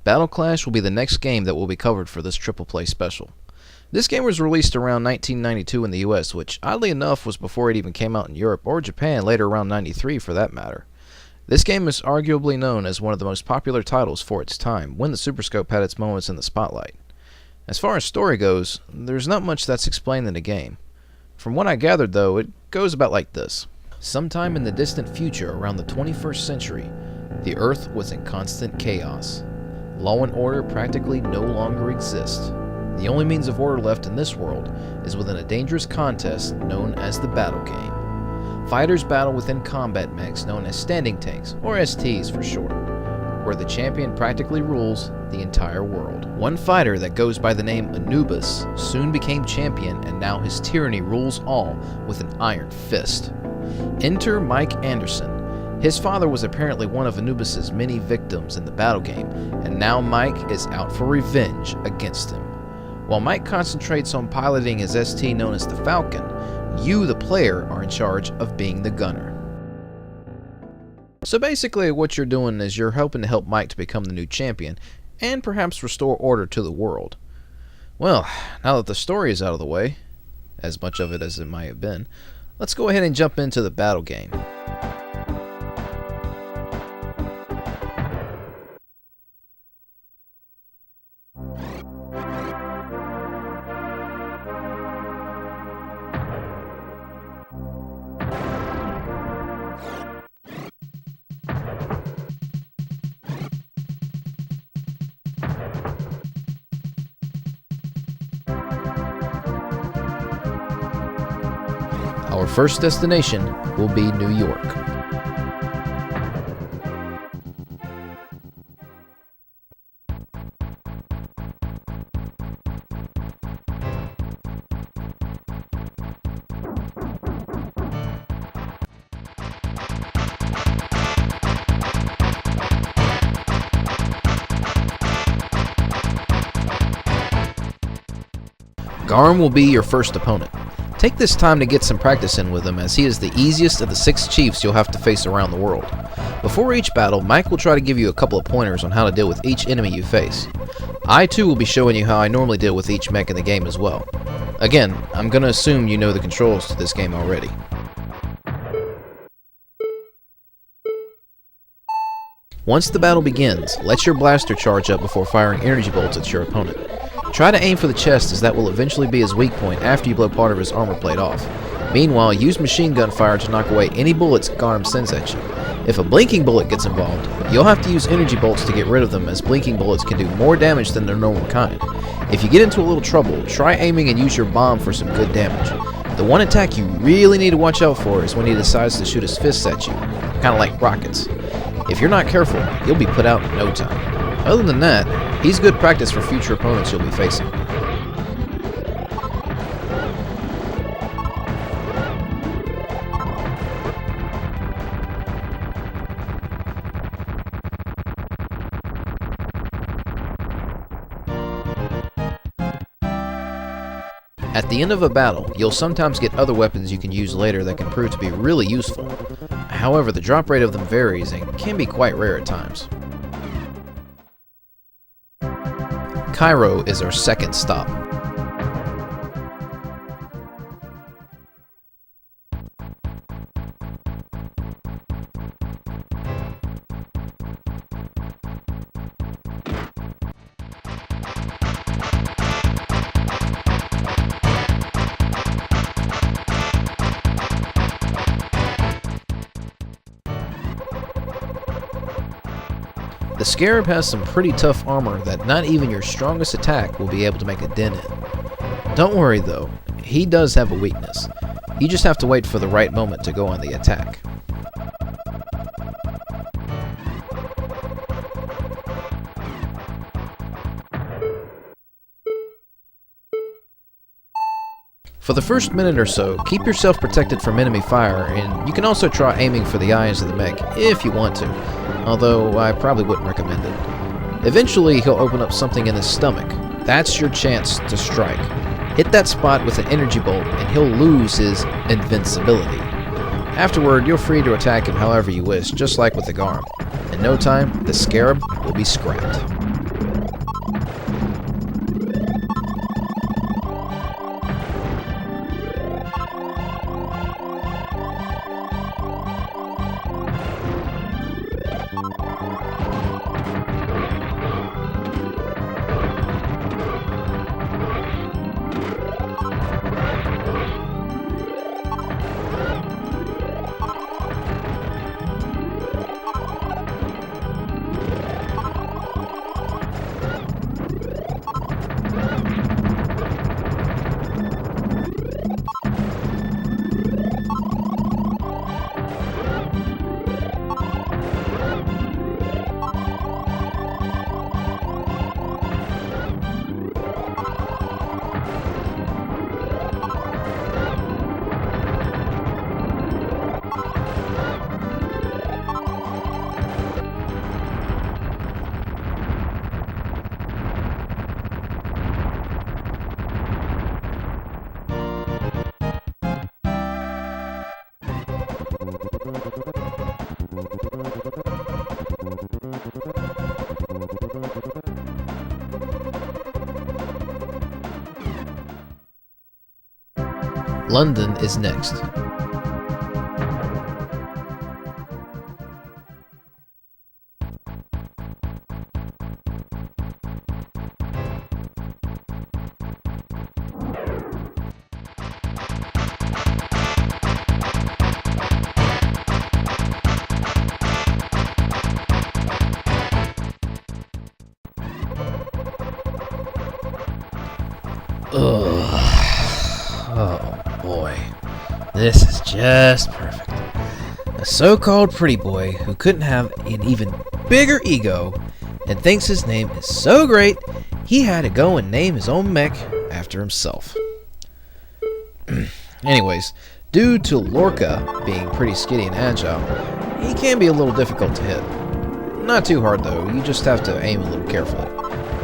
Battle Clash will be the next game that will be covered for this triple play special. This game was released around 1992 in the US, which oddly enough was before it even came out in Europe or Japan later around 93 for that matter. This game is arguably known as one of the most popular titles for its time, when the Super Scope had its moments in the spotlight. As far as story goes, there's not much that's explained in the game. From what I gathered though, it goes about like this. Sometime in the distant future around the 21st century, the Earth was in constant chaos. Law and order practically no longer exist. The only means of order left in this world is within a dangerous contest known as the battle game. Fighters battle within combat mechs known as standing tanks, or STs for short, where the champion practically rules the entire world. One fighter that goes by the name Anubis soon became champion, and now his tyranny rules all with an iron fist. Enter Mike Anderson. His father was apparently one of Anubis's many victims in the battle game, and now Mike is out for revenge against him. While Mike concentrates on piloting his ST known as the Falcon, you, the player, are in charge of being the gunner. So basically what you're doing is you're hoping to help Mike to become the new champion, and perhaps restore order to the world. Well, now that the story is out of the way, as much of it as it might have been, let's go ahead and jump into the battle game. Our first destination will be New York. Garam will be your first opponent. Take this time to get some practice in with him, as he is the easiest of the 6 chiefs you'll have to face around the world. Before each battle, Mike will try to give you a couple of pointers on how to deal with each enemy you face. I too will be showing you how I normally deal with each mech in the game as well. Again, I'm gonna assume you know the controls to this game already. Once the battle begins, let your blaster charge up before firing energy bolts at your opponent. Try to aim for the chest, as that will eventually be his weak point after you blow part of his armor plate off. Meanwhile, use machine gun fire to knock away any bullets Garam sends at you. If a blinking bullet gets involved, you'll have to use energy bolts to get rid of them, as blinking bullets can do more damage than their normal kind. If you get into a little trouble, try aiming and use your bomb for some good damage. The one attack you really need to watch out for is when he decides to shoot his fists at you, kinda like rockets. If you're not careful, you'll be put out in no time. Other than that, he's good practice for future opponents you'll be facing. At the end of a battle, you'll sometimes get other weapons you can use later that can prove to be really useful. However, the drop rate of them varies and can be quite rare at times. Cairo is our second stop. The Scarab has some pretty tough armor that not even your strongest attack will be able to make a dent in. Don't worry though, he does have a weakness. You just have to wait for the right moment to go on the attack. For the first minute or so, keep yourself protected from enemy fire, and you can also try aiming for the eyes of the mech if you want to, although I probably wouldn't recommend it. Eventually, he'll open up something in his stomach. That's your chance to strike. Hit that spot with an energy bolt, and he'll lose his invincibility. Afterward, you're free to attack him however you wish, just like with the Garam. In no time, the Scarab will be scrapped. London is next. Ugh. Oh boy, this is just perfect. A so-called pretty boy who couldn't have an even bigger ego and thinks his name is so great he had to go and name his own mech after himself. Anyways, due to Lorca being pretty skitty and agile, he can be a little difficult to hit. Not too hard though, you just have to aim a little carefully.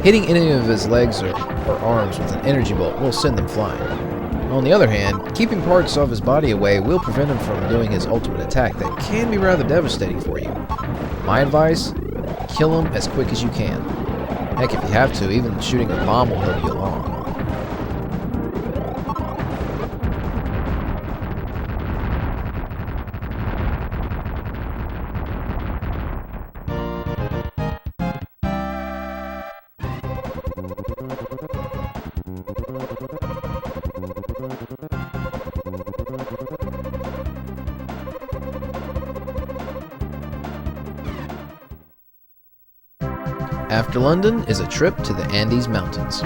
Hitting any of his legs or arms with an energy bolt will send them flying. On the other hand, keeping parts of his body away will prevent him from doing his ultimate attack that can be rather devastating for you. My advice, kill him as quick as you can. Heck, if you have to, even shooting a bomb will help you along. After London is a trip to the Andes Mountains.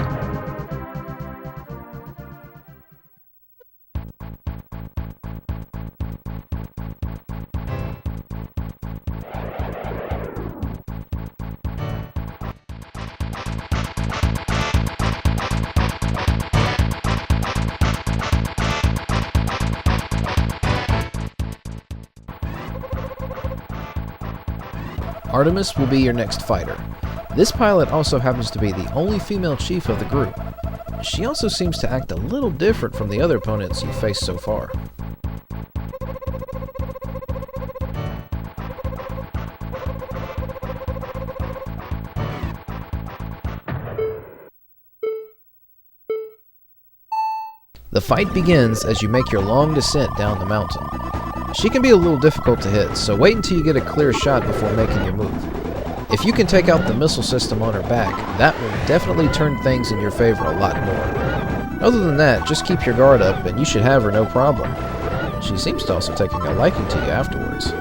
Artemis will be your next fighter. This pilot also happens to be the only female chief of the group. She also seems to act a little different from the other opponents you've faced so far. The fight begins as you make your long descent down the mountain. She can be a little difficult to hit, so wait until you get a clear shot before making your move. If you can take out the missile system on her back, that will definitely turn things in your favor a lot more. Other than that, just keep your guard up and you should have her no problem. She seems to also taking a liking to you afterwards.